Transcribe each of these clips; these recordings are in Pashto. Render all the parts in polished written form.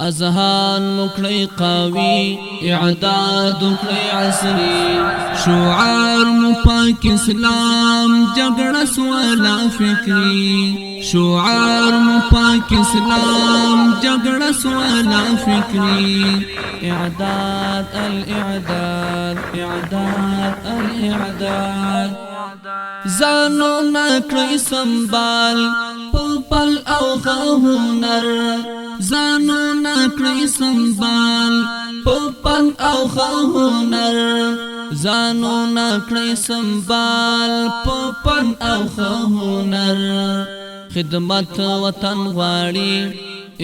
اذهان مکړی قوی اعداد کړی عصری شعار مپاک اسلام جګړه سوالا فکری شعار مپاک اسلام جګړه سوالا فکری اعداد الاعداد اعداد الاعداد زانو نکړی سنبال پل او هنر زانو نکړی سنبال پل او هنر زانو نکړی سنبال پل او هنر خدمت وطن غواړي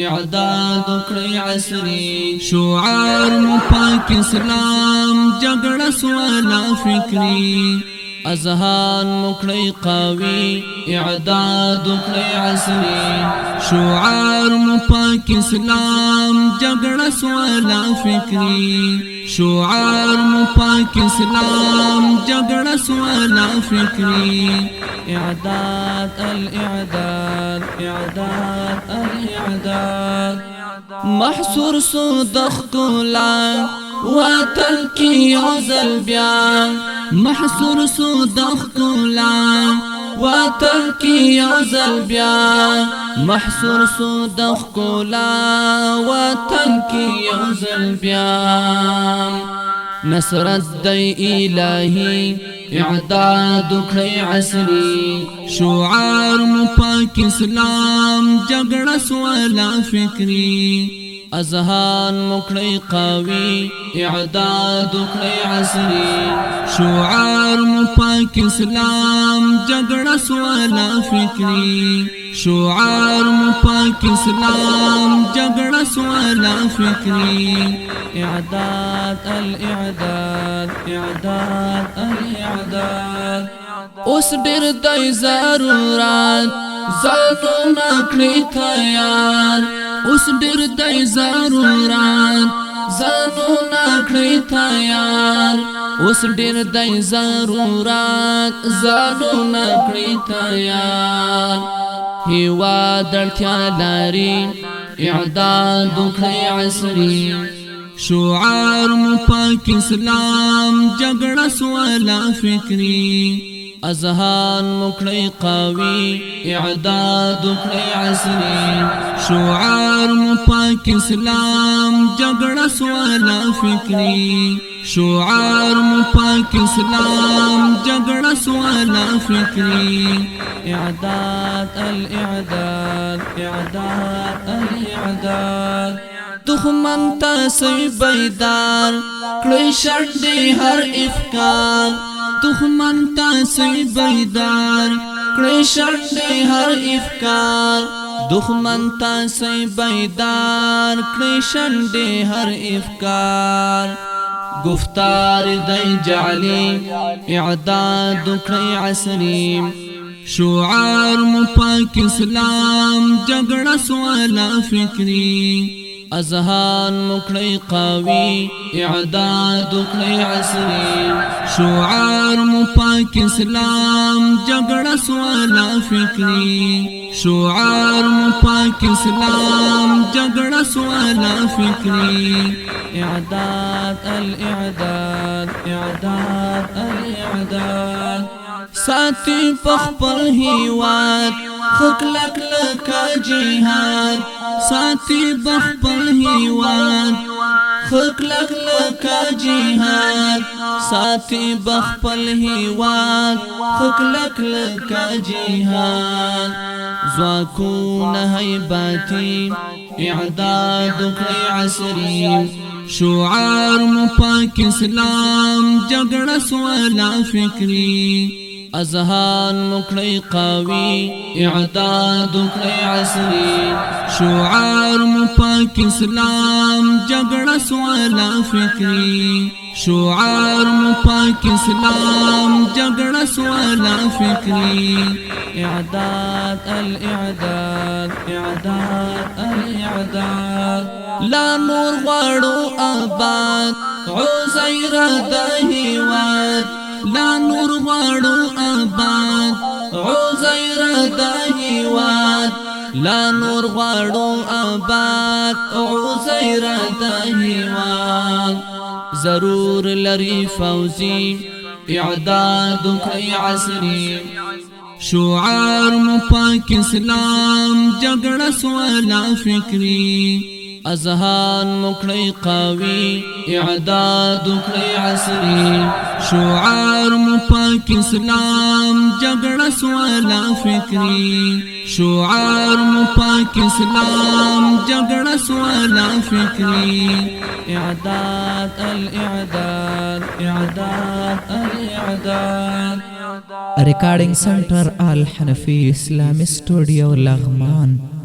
اعداد کړی عصری شعار مپاک اسلام جګړه سوالا فکری اذهان مکړی قوی اعداد کړی عصری شعار مپاک اسلام جګړه سوالا فکری شعار مپاک اسلام جګړه سوالا فکری اعداد الاعداد اعداد الاعداد محصور سو دخکولا وطن کی عزل بیان محصور سو دخکولا وطن کی عزل بیان محصور سو دخکولا وطن کی عزل بیان نصرت دی الہی اعداد کړی عصری شعار مپاک اسلام جګړه سوالا فکری اذهان مکړی قوی اعداد کړی عصری شعار مپاک اسلام جګړه سوالا فکری شعار مپاک اسلام جګړه سوالا فکری اعداد الاعداد اعداد الاعداد اوس ډیر د ضرورت زانو نکړی تیار اوس ډیر د ضرورت زانو نکړی تیار اوس ډیر د ضرورت زانو نکړی تیار هیوا درتیا لري اعداد کړی عصری شعار مپاک اسلام جګړه سوالا فکری اذهان مکړی قوی اعداد کړی عصری شعار مپاک اسلام جګړه سوالا فکری شعار مپاک اسلام جګړه سوالا فکری اعداد الاعداد اعداد الاعداد دښمن ته سوی بیدار کړی شړډې هر افکار دښمن ته سوی بیدار کړی شړډې هر افکار دښمن ته سوی بیدار کړی شړډې هر افکار گفتار دی جعلی اعداد کړی عصری شعار مپاک اسلام جګړه سوالا فکری اذهان مکړی قوی اعداد کړی عصری شعار مپاک اسلام جګړه سوالا فکری شعار مپاک اسلام جګړه سوالا فکری اعداد الاعداد اعداد الاعداد ساتي پخپل هیواد خکلک لکا جهاد ساتي بخپل هیواد خکلک لکا جهاد ساتي بخپل هیواد خکلک لکا جهاد زواکون هیباتی اعداد کړی عصری شعار مپاک اسلام جګړه سوالا فکری اذهان مکړی قوی اعداد کړی عصری شعار مپاک اسلام جګړه سوالا فکری شعار مپاک اسلام جګړه سوالا فکری اعداد الاعداد اعداد الاعداد لا نور غواړو آباد عزیر د هیواد لا نور غواړو آباد عزیر د هیواد لا نور غواړو آباد عزیر د هیواد ضرور لري فوزي اعداد کړئ عصري شعار مو پاک اسلام جګړه سولا فکری اذهان مکړی قوي اعداد کړی عصري شعار مو پاک اسلام جګړه سولا فکری شعار مو پاک اسلام جګړه سولا فکری اعداد الاعداد اعداد الاعداد Recording Center Al Hanafi Islamic Studio Laghman